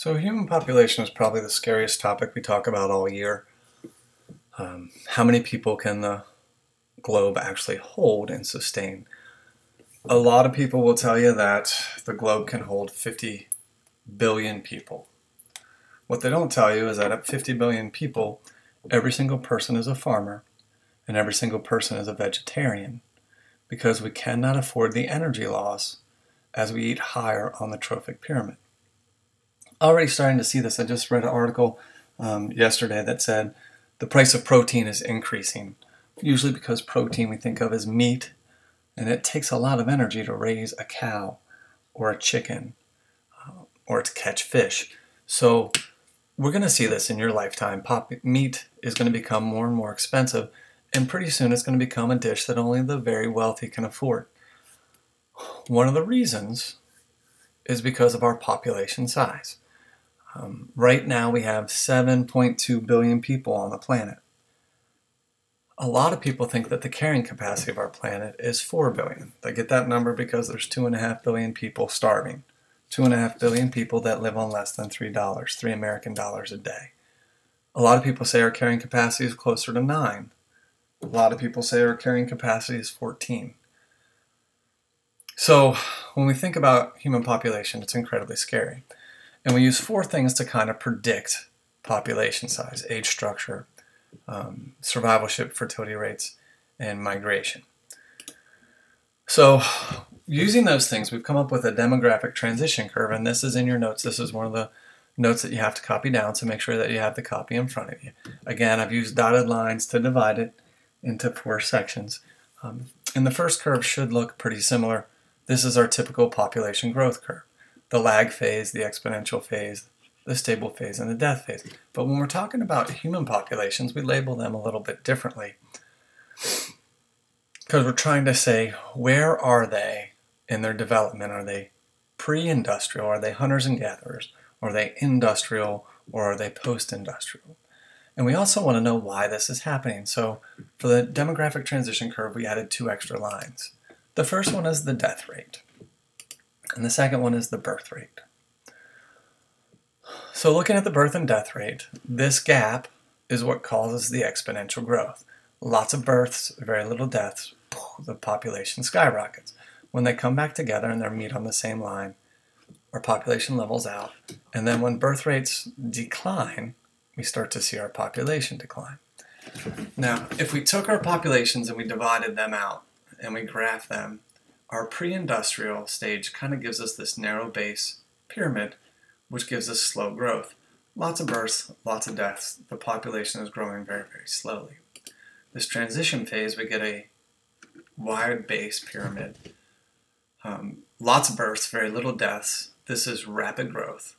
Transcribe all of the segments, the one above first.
So human population is probably the scariest topic we talk about all year. How many people can the globe actually hold and sustain? A lot of people will tell you that the globe can hold 50 billion people. What they don't tell you is that at 50 billion people, every single person is a farmer and every single person is a vegetarian because we cannot afford the energy loss as we eat higher on the trophic pyramid. Already starting to see this. I just read an article yesterday that said the price of protein is increasing, usually because protein we think of as meat, and it takes a lot of energy to raise a cow or a chicken or to catch fish. So we're going to see this in your lifetime. Meat is going to become more and more expensive, and pretty soon it's going to become a dish that only the very wealthy can afford. One of the reasons is because of our population size. Right now we have 7.2 billion people on the planet. A lot of people think that the carrying capacity of our planet is 4 billion. They get that number because there's 2.5 billion people starving. 2.5 billion people that live on less than $3, 3 American dollars a day. A lot of people say our carrying capacity is closer to 9. A lot of people say our carrying capacity is 14. So when we think about human population, it's incredibly scary. And we use 4 things to kind of predict population size: age structure, survivalship, fertility rates, and migration. So using those things, we've come up with a demographic transition curve, and this is in your notes. This is one of the notes that you have to copy down, so make sure that you have the copy in front of you. Again, I've used dotted lines to divide it into 4 sections. And the first curve should look pretty similar. This is our typical population growth curve: the lag phase, the exponential phase, the stable phase, and the death phase. But when we're talking about human populations, we label them a little bit differently because we're trying to say, where are they in their development? Are they pre-industrial? Are they hunters and gatherers? Are they industrial? Or are they post-industrial? And we also want to know why this is happening. So for the demographic transition curve, we added 2 extra lines. The first one is the death rate, and the second one is the birth rate. So looking at the birth and death rate, this gap is what causes the exponential growth. Lots of births, very little deaths, the population skyrockets. When they come back together and they meet on the same line, our population levels out. And then when birth rates decline, we start to see our population decline. Now, if we took our populations and we divided them out and we graph them, our pre-industrial stage kind of gives us this narrow base pyramid, which gives us slow growth. Lots of births, lots of deaths. The population is growing very, very slowly. This transition phase, we get a wide base pyramid. Lots of births, very little deaths. This is rapid growth.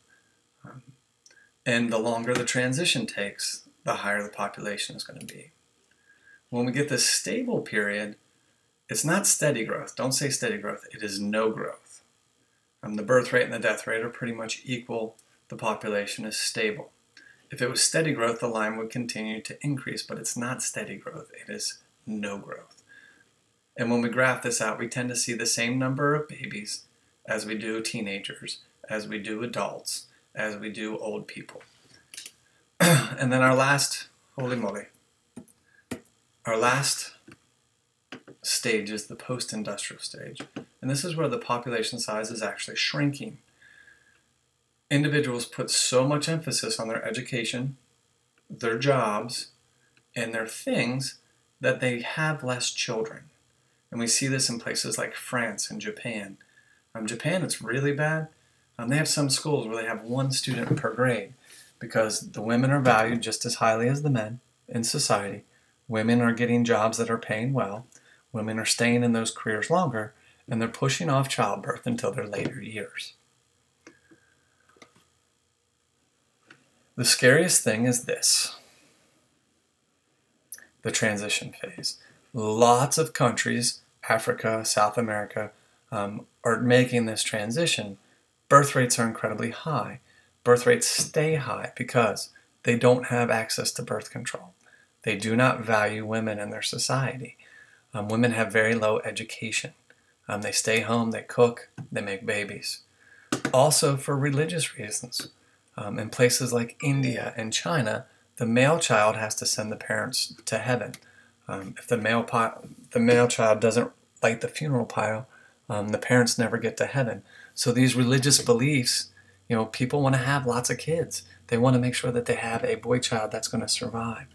And the longer the transition takes, the higher the population is going to be. When we get this stable period, it's not steady growth. Don't say steady growth. It is no growth. The birth rate and the death rate are pretty much equal. The population is stable. If it was steady growth, the line would continue to increase, but it's not steady growth. It is no growth. And when we graph this out, we tend to see the same number of babies as we do teenagers, as we do adults, as we do old people. And then our last, holy moly, our last stage is the post-industrial stage. And this is where the population size is actually shrinking. Individuals put so much emphasis on their education, their jobs, and their things that they have less children. And we see this in places like France and Japan. Japan, it's really bad. They have some schools where they have 1 student per grade because the women are valued just as highly as the men in society. Women are getting jobs that are paying well. Women are staying in those careers longer, and they're pushing off childbirth until their later years. The scariest thing is this: the transition phase. Lots of countries, Africa, South America, are making this transition. Birth rates are incredibly high. Birth rates stay high because they don't have access to birth control. They do not value women in their society. Women have very low education. They stay home, they cook, they make babies. Also for religious reasons. In places like India and China, the male child has to send the parents to heaven. If the male child doesn't light the funeral pile, the parents never get to heaven. So these religious beliefs, people want to have lots of kids. They want to make sure that they have a boy child that's going to survive.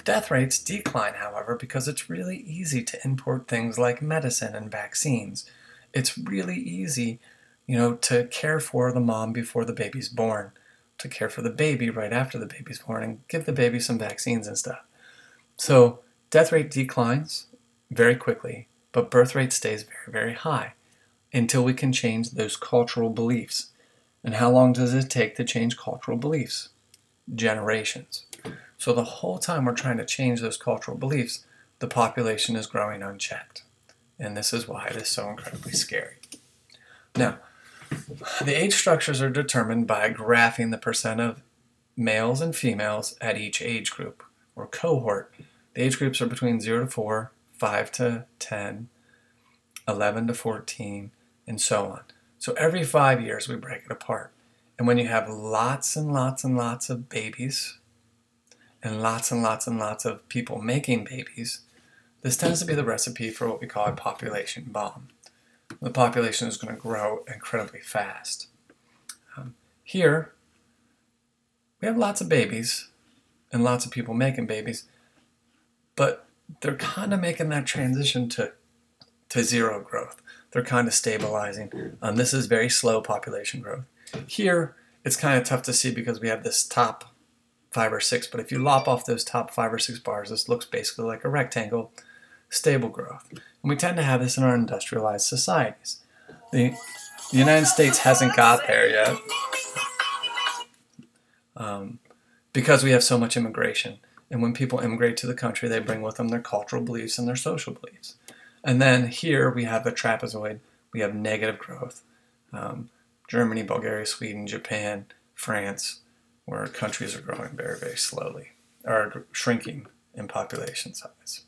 Death rates decline, however, because it's really easy to import things like medicine and vaccines. It's really easy, to care for the mom before the baby's born, to care for the baby right after the baby's born, and give the baby some vaccines and stuff. So death rate declines very quickly, but birth rate stays very, very high until we can change those cultural beliefs. And how long does it take to change cultural beliefs? Generations. So the whole time we're trying to change those cultural beliefs, the population is growing unchecked. And this is why it is so incredibly scary. Now, the age structures are determined by graphing the percent of males and females at each age group or cohort. The age groups are between 0 to 4, 5 to 10, 11 to 14, and so on. So every 5 years we break it apart. And when you have lots and lots and lots of babies, and lots and lots and lots of people making babies, this tends to be the recipe for what we call a population bomb. The population is going to grow incredibly fast. Here, we have lots of babies and lots of people making babies, but they're kind of making that transition to zero growth. They're kind of stabilizing. This is very slow population growth. Here, it's kind of tough to see because we have this top 5 or 6, but if you lop off those top 5 or 6 bars, this looks basically like a rectangle, stable growth. And we tend to have this in our industrialized societies. The United States hasn't got there yet because we have so much immigration. And when people immigrate to the country, they bring with them their cultural beliefs and their social beliefs. And then here we have a trapezoid. We have negative growth. Germany, Bulgaria, Sweden, Japan, France, where countries are growing very, very slowly, or shrinking in population size.